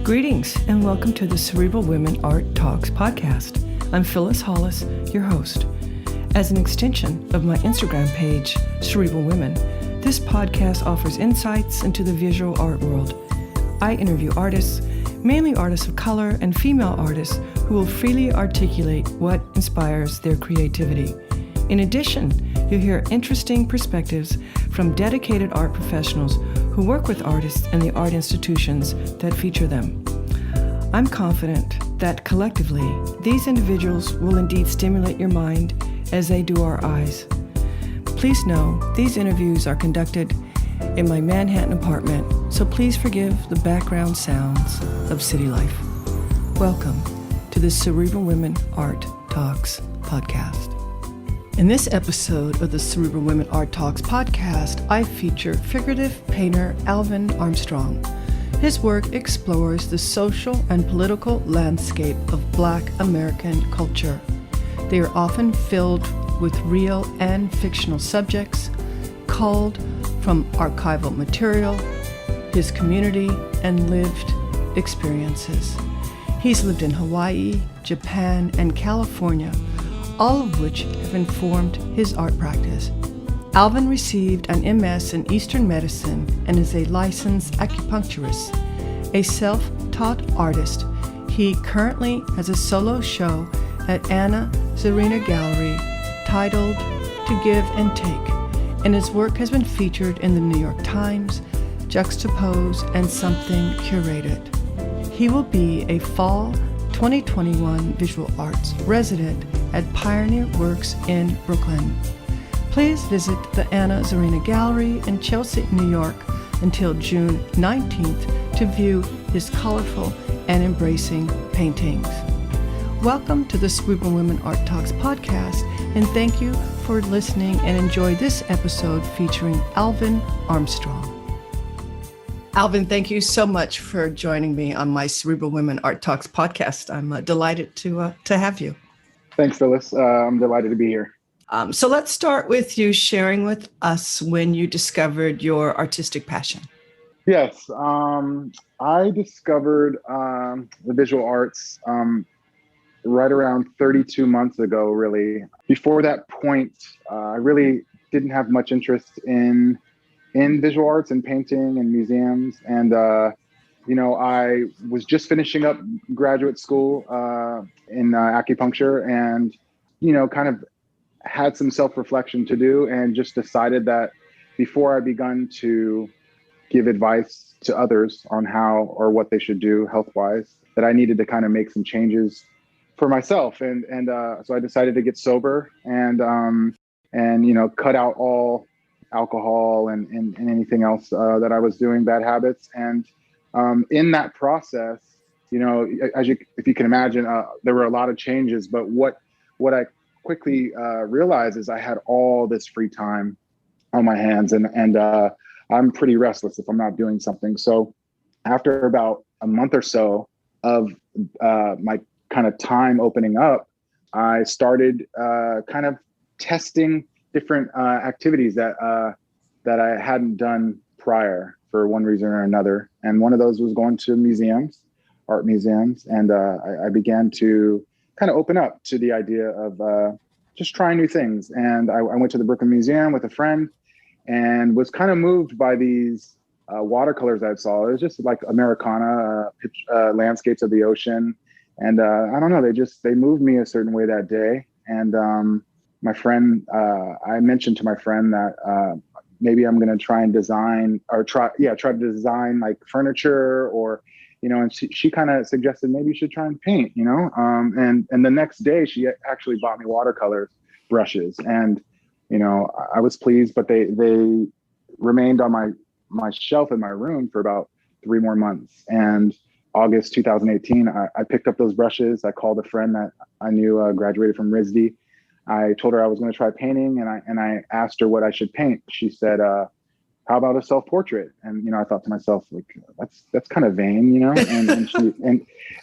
Greetings and welcome to the Cerebral Women Art Talks podcast. I'm Phyllis Hollis, your host. As an extension of my Instagram page, Cerebral Women, this podcast offers insights into the visual art world. I interview artists, mainly artists of color and female artists who will freely articulate what inspires their creativity. In addition, you'll hear interesting perspectives from dedicated art professionals who work with artists and the art institutions that feature them. I'm confident that collectively, these individuals will indeed stimulate your mind as they do our eyes. Please know these interviews are conducted in my Manhattan apartment, so please forgive the background sounds of city life. Welcome to the Cerebral Women Art Talks podcast. In this episode of the Cerebral Women Art Talks podcast, I feature figurative painter Alvin Armstrong. His work explores the social and political landscape of Black American culture. They are often filled with real and fictional subjects, culled from archival material, his community, and lived experiences. He's lived in Hawaii, Japan, and California, all of which have informed his art practice. Alvin received an MS in Eastern Medicine and is a licensed acupuncturist. A self-taught artist, he currently has a solo show at Anna Zorina Gallery titled To Give and Take, and his work has been featured in the New York Times, Juxtapose, and Something Curated. He will be a fall 2021 visual arts resident at Pioneer Works in Brooklyn. Please visit the Anna Zorina Gallery in Chelsea, New York until June 19th to view his colorful and embracing paintings. Welcome to the Cerebral Women Art Talks podcast, and thank you for listening and enjoy this episode featuring Alvin Armstrong. Alvin, thank you so much for joining me on my Cerebral Women Art Talks podcast. I'm delighted to have you. Thanks, Phyllis. I'm delighted to be here. So let's start with you sharing with us when you discovered your artistic passion. Yes, I discovered the visual arts right around 32 months ago, really. Before that point, I really didn't have much interest in visual arts and painting and museums. And, I was just finishing up graduate school in acupuncture and, kind of had some self-reflection to do and just decided that before I begun to give advice to others on how or what they should do health-wise, that I needed to kind of make some changes for myself. And so I decided to get sober and cut out all alcohol and anything else that I was doing, bad habits. And in that process, if you can imagine, there were a lot of changes, but what I quickly realized is I had all this free time on my hands and I'm pretty restless if I'm not doing something. So after about a month or so of my kind of time opening up, I started kind of testing different activities that I hadn't done prior for one reason or another. And one of those was going to museums, art museums. And I began to kind of open up to the idea of just trying new things. And I went to the Brooklyn Museum with a friend and was kind of moved by these watercolors I saw. It was just like Americana landscapes of the ocean. And I don't know, they moved me a certain way that day. And my friend, I mentioned to my friend that maybe I'm going to try and design or try to design like furniture or, and she kind of suggested maybe you should try and paint, and the next day she actually bought me watercolor brushes and, I was pleased, but they remained on my shelf in my room for about 3 more months. And August 2018, I picked up those brushes. I called a friend that I knew graduated from RISD. I told her I was going to try painting and I asked her what I should paint. She said, how about a self-portrait? And, I thought to myself, like, that's kind of vain, and she,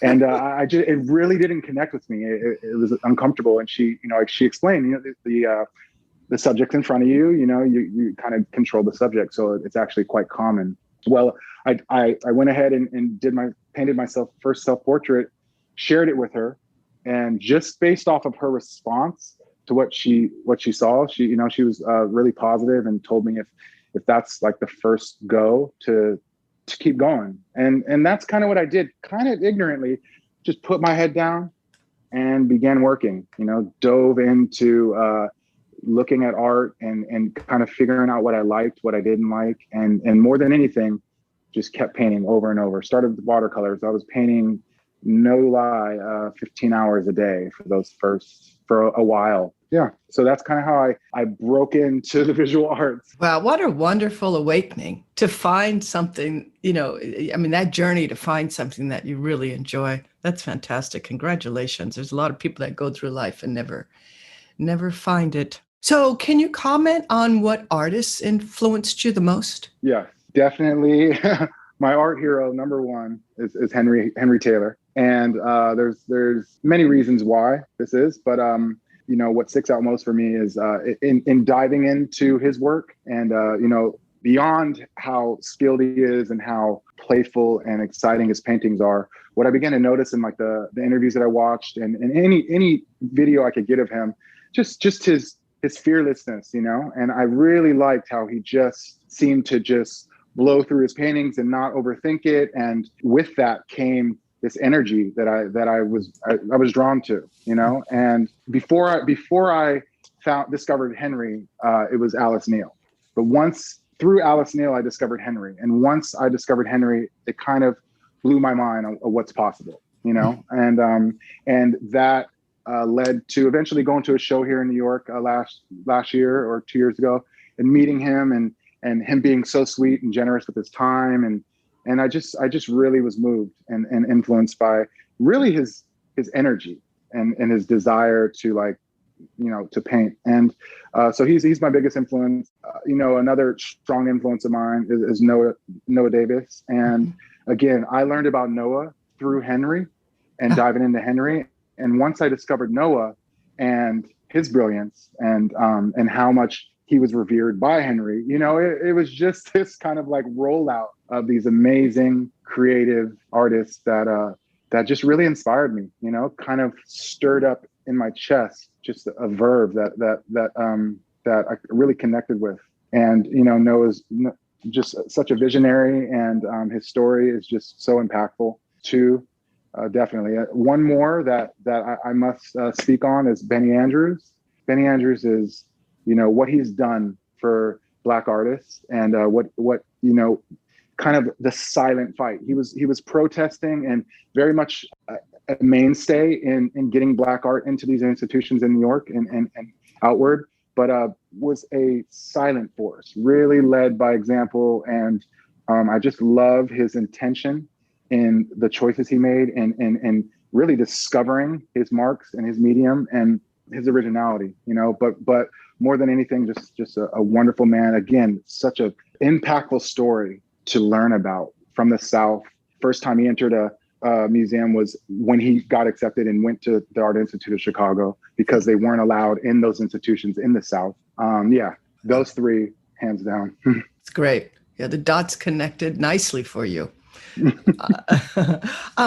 it really didn't connect with me. It was uncomfortable. And she, she explained, the subject in front of you, you kind of control the subject. So it's actually quite common Well, I went ahead and painted myself first self-portrait, shared it with her, and just based off of her response to what she saw, she was really positive and told me if that's like the first go to keep going. And that's kind of what I did, kind of ignorantly, just put my head down and began working, dove into looking at art and kind of figuring out what I liked, what I didn't like. And more than anything, just kept painting over and over. Started with watercolors. I was painting, no lie, 15 hours a day for a while. Yeah. So that's kind of how I broke into the visual arts. Wow. What a wonderful awakening to find something, that journey to find something that you really enjoy. That's fantastic. Congratulations. There's a lot of people that go through life and never find it. So can you comment on what artists influenced you the most? Yeah, definitely. My art hero number one is Henry Taylor. And there's many reasons why this is, but what sticks out most for me is in diving into his work and beyond how skilled he is and how playful and exciting his paintings are. What I began to notice in like the interviews that I watched and any video I could get of him, just his fearlessness, and I really liked how he just seemed to just blow through his paintings and not overthink it. And with that came this energy that I was drawn to, and before I discovered Henry, it was Alice Neal. But through Alice Neal, I discovered Henry. And once I discovered Henry, it kind of blew my mind on what's possible, and that led to eventually going to a show here in New York last year or 2 years ago and meeting him and him being so sweet and generous with his time. And I just really was moved and influenced by really his energy and his desire to to paint. And so he's my biggest influence. Another strong influence of mine is Noah Davis. And again, I learned about Noah through Henry and diving into Henry. And once I discovered Noah and his brilliance and how much he was revered by Henry, it was just this kind of like rollout of these amazing creative artists that just really inspired me, kind of stirred up in my chest just a verve that I really connected with. And Noah's just such a visionary, and his story is just so impactful too. Definitely. One more that I must speak on is Benny Andrews. Benny Andrews is, what he's done for Black artists and what kind of the silent fight. He was protesting and very much a mainstay in getting Black art into these institutions in New York and outward, but was a silent force, really led by example. And I just love his intention in the choices he made and really discovering his marks and his medium and his originality, but more than anything, just a wonderful man. Again, such a impactful story to learn about from the South. First time he entered a museum was when he got accepted and went to the Art Institute of Chicago because they weren't allowed in those institutions in the South. Those three, hands down. It's great. Yeah, the dots connected nicely for you.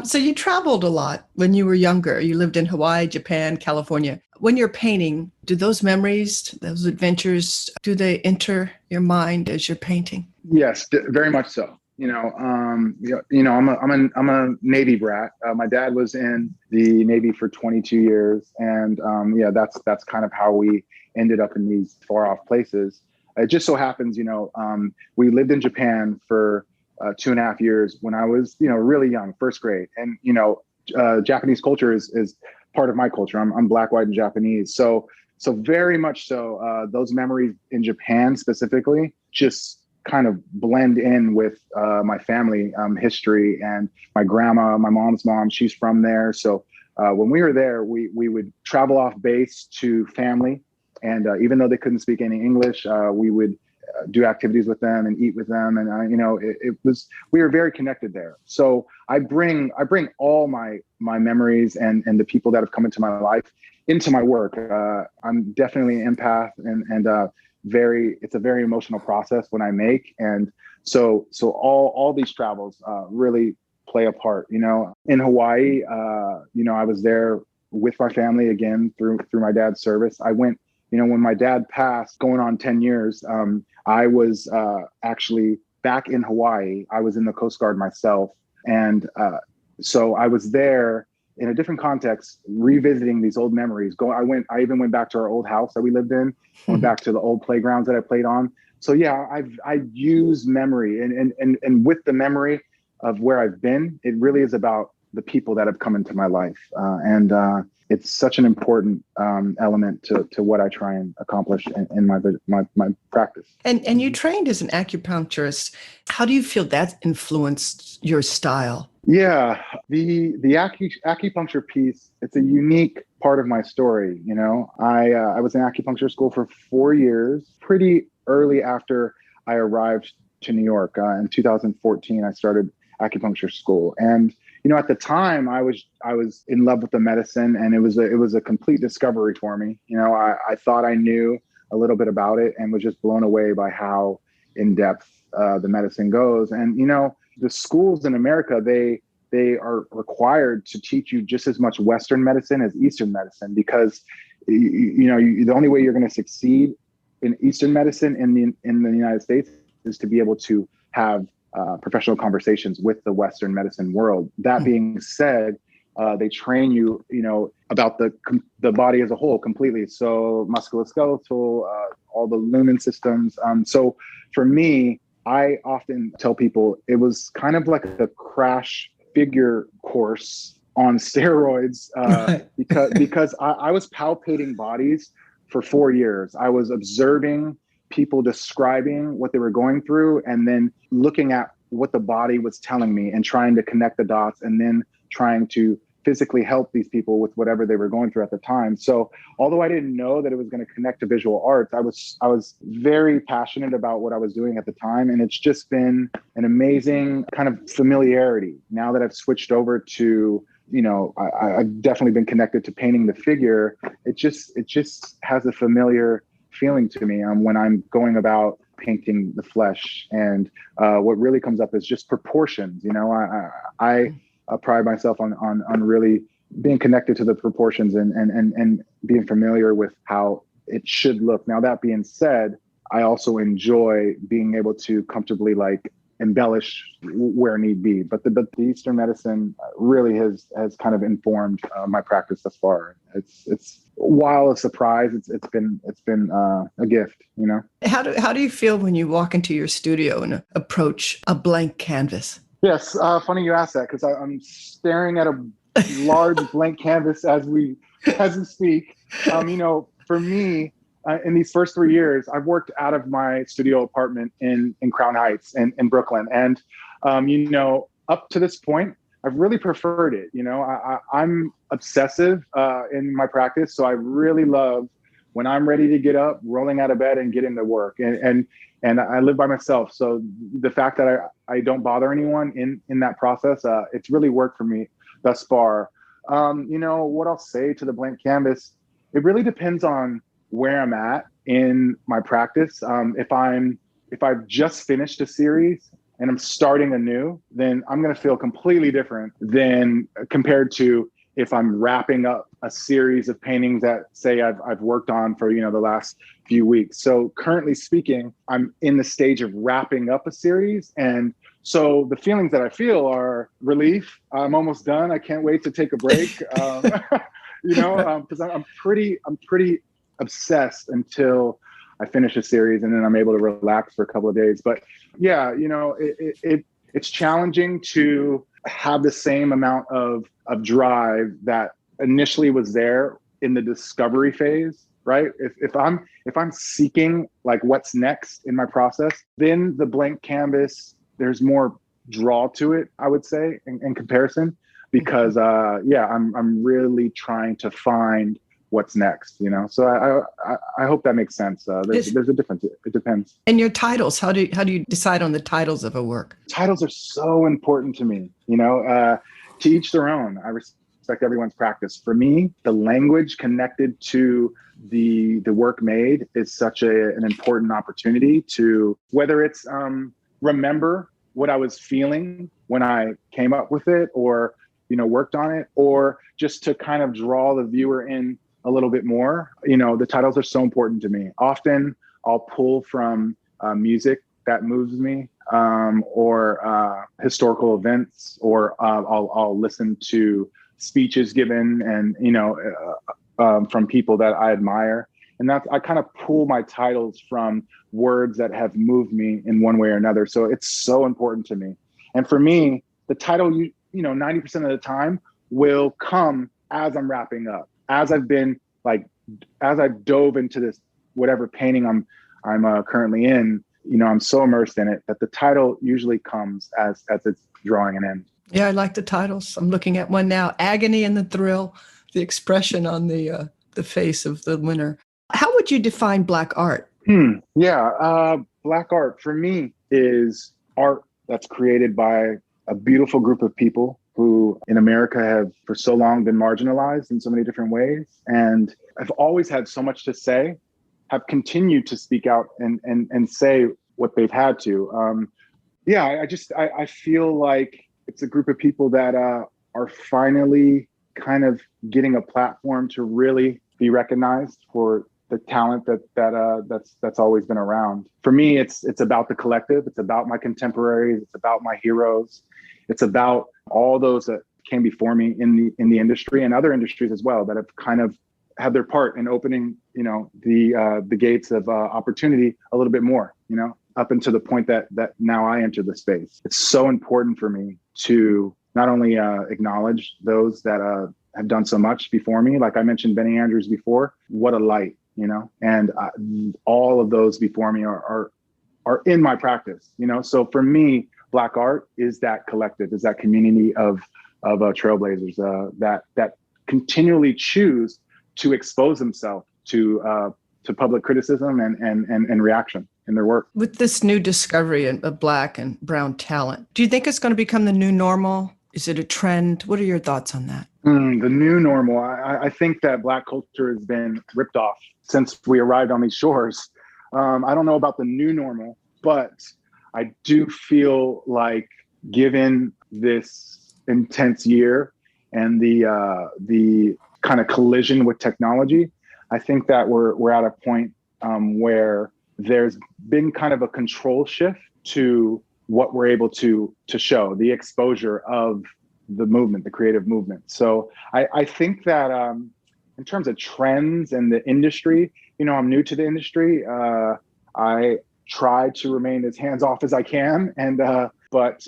So you traveled a lot when you were younger. You lived in Hawaii, Japan, California. When you're painting, do those memories, those adventures, do they enter your mind as you're painting? Yes, very much so. I'm a Navy brat. My dad was in the Navy for 22 years, and that's kind of how we ended up in these far off places. It just so happens, we lived in Japan for 2.5 years when I was, really young, first grade. And, Japanese culture is part of my culture. I'm Black, white, and Japanese. So very much so, those memories in Japan specifically just kind of blend in with my family history and my grandma, my mom's mom, she's from there. So when we were there, we would travel off base to family. And even though they couldn't speak any English, we would do activities with them and eat with them. And, we were very connected there. So I bring all my memories and the people that have come into my life into my work. I'm definitely an empath and it's a very emotional process when I make. And So all these travels really play a part. In Hawaii, I was there with my family again through my dad's service. I went, when my dad passed, going on 10 years, I was actually back in Hawaii. I was in the Coast Guard myself. And so I was there in a different context, revisiting these old memories. I even went back to our old house that we lived in, went back to the old playgrounds that I played on. So yeah, I use memory and with the memory of where I've been, it really is about the people that have come into my life. And it's such an important element to what I try and accomplish in my practice. And you trained as an acupuncturist. How do you feel that influenced your style? Yeah, the acupuncture piece, it's a unique part of my story. I was in acupuncture school for 4 years, pretty early after I arrived to New York. In 2014, I started acupuncture school. And, at the time I was in love with the medicine, and it was a complete discovery for me. I thought I knew a little bit about it and was just blown away by how in depth the medicine goes. And, the schools in America, they are required to teach you just as much Western medicine as Eastern medicine, because the only way you're going to succeed in Eastern medicine in the United States is to be able to have professional conversations with the Western medicine world. That being said, they train you, about the body as a whole completely. So musculoskeletal, all the lumen systems. So for me, I often tell people it was kind of like a crash figure course on steroids, because I was palpating bodies for 4 years. I was observing people describing what they were going through, and then looking at what the body was telling me and trying to connect the dots, and then trying to physically help these people with whatever they were going through at the time. So although I didn't know that it was going to connect to visual arts, I was very passionate about what I was doing at the time. And it's just been an amazing kind of familiarity. Now that I've switched over to, I've definitely been connected to painting the figure. It just has a familiar feeling to me when I'm going about painting the flesh. And what really comes up is just proportions. I pride myself on really being connected to the proportions and being familiar with how it should look. Now, that being said, I also enjoy being able to comfortably embellish where need be. But the Eastern medicine really has kind of informed my practice thus far. It's while a surprise, it's been a gift. How do you feel when you walk into your studio and approach a blank canvas? Yes, funny you asked that, because I'm staring at a large blank canvas as we speak. For me, in these first 3 years, I've worked out of my studio apartment in Crown Heights in Brooklyn, and up to this point, I've really preferred it. I'm obsessive in my practice, so I really love when I'm ready to get up, rolling out of bed and getting to work. And I live by myself. So the fact that I don't bother anyone in that process, it's really worked for me thus far. What I'll say to the blank canvas, it really depends on where I'm at in my practice. If I've just finished a series and I'm starting anew, then I'm going to feel completely different than compared to if I'm wrapping up a series of paintings that, say, I've worked on for the last few weeks. So currently speaking, I'm in the stage of wrapping up a series, and so the feelings that I feel are relief. I'm almost done. I can't wait to take a break. Because I'm pretty obsessed until I finish a series, and then I'm able to relax for a couple of days. But yeah, it's challenging to have the same amount of drive that initially was there in the discovery phase, right? If I'm seeking what's next in my process, then the blank canvas, there's more draw to it, I would say, in comparison, because I'm really trying to find what's next, So I hope that makes sense. There's a difference. It depends. And your titles, how do you decide on the titles of a work? Titles are so important to me, to each their own. I respect everyone's practice. For me, the language connected to the work made is such an important opportunity to, whether it's remember what I was feeling when I came up with it or, worked on it, or just to kind of draw the viewer in a little bit more. The titles are so important to me. Often I'll pull from music that moves me, or historical events, or I'll listen to speeches given and, from people that I admire. And I kind of pull my titles from words that have moved me in one way or another. So it's so important to me. And for me, the title, 90% of the time will come as I'm wrapping up, as I've dove into this, whatever painting I'm currently in, I'm so immersed in it that the title usually comes as it's drawing an end. Yeah, I like the titles. I'm looking at one now, Agony and the Thrill, the expression on the face of the winner. How would you define Black art? Black art for me is art that's created by a beautiful group of people who in America have for so long been marginalized in so many different ways. And I've always had so much to say, have continued to speak out and say what they've had to. I feel like it's a group of people that are finally kind of getting a platform to really be recognized for the talent that's always been around. For me, it's about the collective. It's about my contemporaries. It's about my heroes. It's about all those that came before me in the industry and other industries as well that have kind of had their part in opening, the gates of opportunity a little bit more, up until the point that now I enter the space. It's so important for me to not only acknowledge those that have done so much before me, like I mentioned Benny Andrews before. What a light, and all of those before me are in my practice, So for me, Black art is that collective, is that community of trailblazers that continually choose to expose themselves to public criticism and reaction in their work. With this new discovery of Black and brown talent, do you think it's going to become the new normal? Is it a trend? What are your thoughts on that? The new normal. I think that Black culture has been ripped off since we arrived on these shores. I don't know about the new normal, but I do feel like given this intense year and the kind of collision with technology, I think that we're at a point where there's been kind of a control shift to what we're able to show, the exposure of the movement, the creative movement. So I think that in terms of trends and the industry, I'm new to the industry. I try to remain as hands-off as I can, but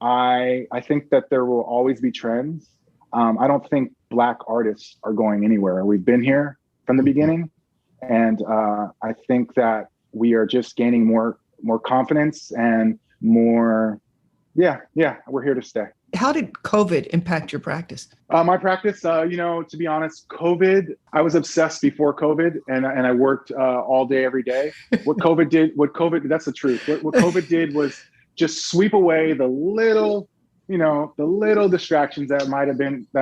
I think that there will always be trends. I don't think Black artists are going anywhere. We've been here from the beginning, and I think that we are just gaining more confidence and more. Yeah, we're here to stay. How did COVID impact your practice? My practice, to be honest, COVID, I was obsessed before COVID and I worked all day, every day. What COVID did, that's the truth. What COVID did was just sweep away the little distractions that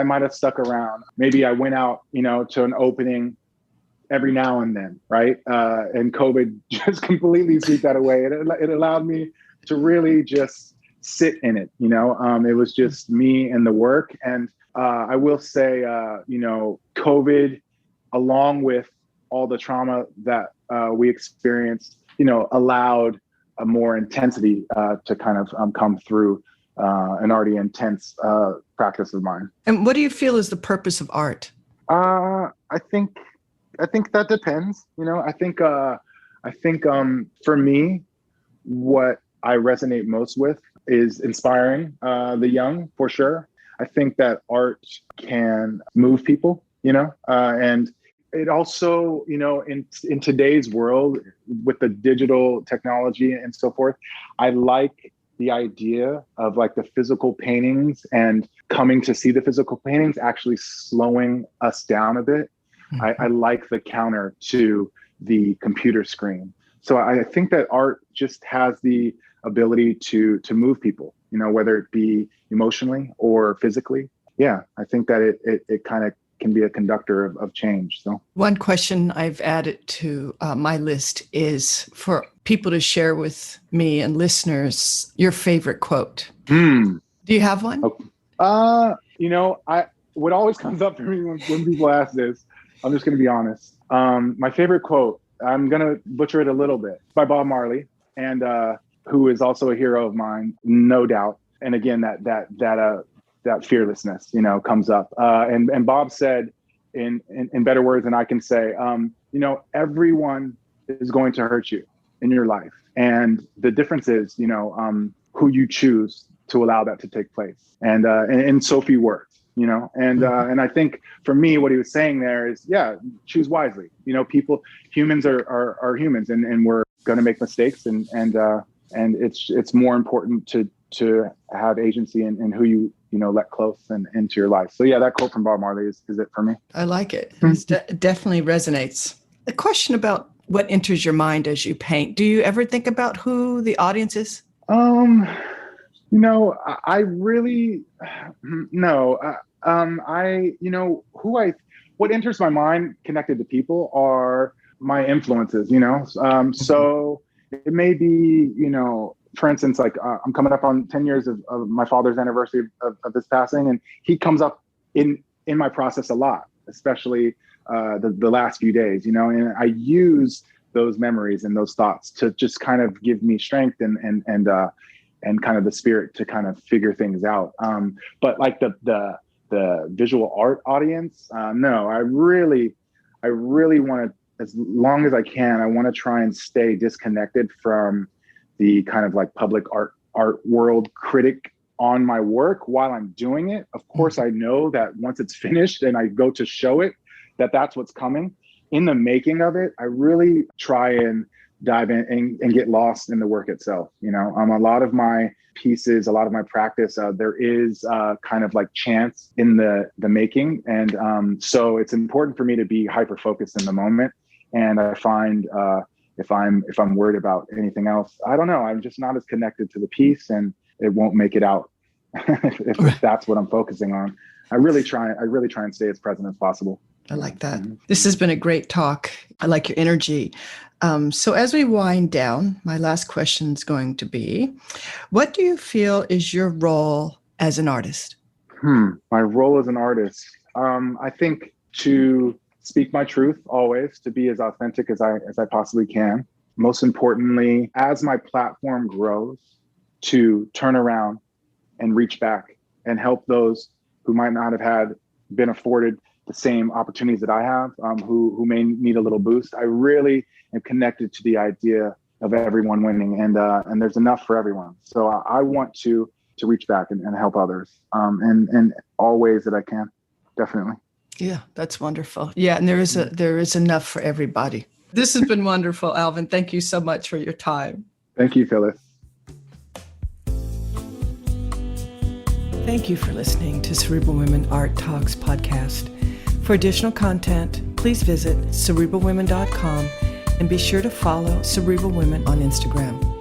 might have stuck around. Maybe I went out, to an opening every now and then, right? And COVID just completely swept that away. It allowed me to really just sit in it, it was just me and the work. And I will say, COVID, along with all the trauma that we experienced, allowed a more intensity to kind of come through an already intense practice of mine. And what do you feel is the purpose of art? I think that depends. I think for me, what I resonate most with is inspiring the young, for sure. I think that art can move people, and it also, in today's world with the digital technology and so forth, I like the idea of like the physical paintings and coming to see the physical paintings actually slowing us down a bit. Mm-hmm. I like the counter to the computer screen. So I think that art just has the ability to move people, whether it be emotionally or physically. Yeah, I think that it kind of can be a conductor of change. So one question I've added to my list is for people to share with me and listeners your favorite quote. Do you have one? What always comes up for me when people ask this, I'm just going to be honest. My favorite quote, I'm going to butcher it a little bit, by Bob Marley, and who is also a hero of mine, no doubt. And again, that fearlessness, comes up. And Bob said in better words than I can say, everyone is going to hurt you in your life. And the difference is, who you choose to allow that to take place. And in so few words. And I think for me, what he was saying there is, choose wisely. Humans are humans, and we're going to make mistakes, and it's more important to have agency in who you let close and into your life. So that quote from Bob Marley is it for me. I like it. It definitely resonates. A question about what enters your mind as you paint. Do you ever think about who the audience is? I really, no. What enters my mind connected to people are my influences, so it may be, for instance, like I'm coming up on 10 years of my father's anniversary of his passing, and he comes up in my process a lot, especially the last few days, and I use those memories and those thoughts to just kind of give me strength and kind of the spirit to kind of figure things out. But like the visual art audience, no, I really want to, as long as I can, I want to try and stay disconnected from the kind of like public art world critic on my work while I'm doing it. Of course, I know that once it's finished and I go to show it, that's what's coming. In the making of it, I really try and dive in and get lost in the work itself. A lot of my pieces, a lot of my practice, there is kind of like chance in the making. And so it's important for me to be hyper focused in the moment. And I find if I'm worried about anything else, I don't know, I'm just not as connected to the piece, and it won't make it out if that's what I'm focusing on. I really try and stay as present as possible. I like that. This has been a great talk. I like your energy. So as we wind down, my last question is going to be, what do you feel is your role as an artist? My role as an artist, I think to speak my truth always, to be as authentic as I possibly can. Most importantly, as my platform grows, to turn around and reach back and help those who might not have been afforded the same opportunities that I have, who may need a little boost. I really am connected to the idea of everyone winning, and there's enough for everyone. So I want to reach back and help others, in all ways that I can, definitely. Yeah, that's wonderful. Yeah, and there is enough for everybody. This has been wonderful, Alvin. Thank you so much for your time. Thank you, Phyllis. Thank you for listening to Cerebral Women Art Talks podcast. For additional content, please visit cerebralwomen.com and be sure to follow Cerebral Women on Instagram.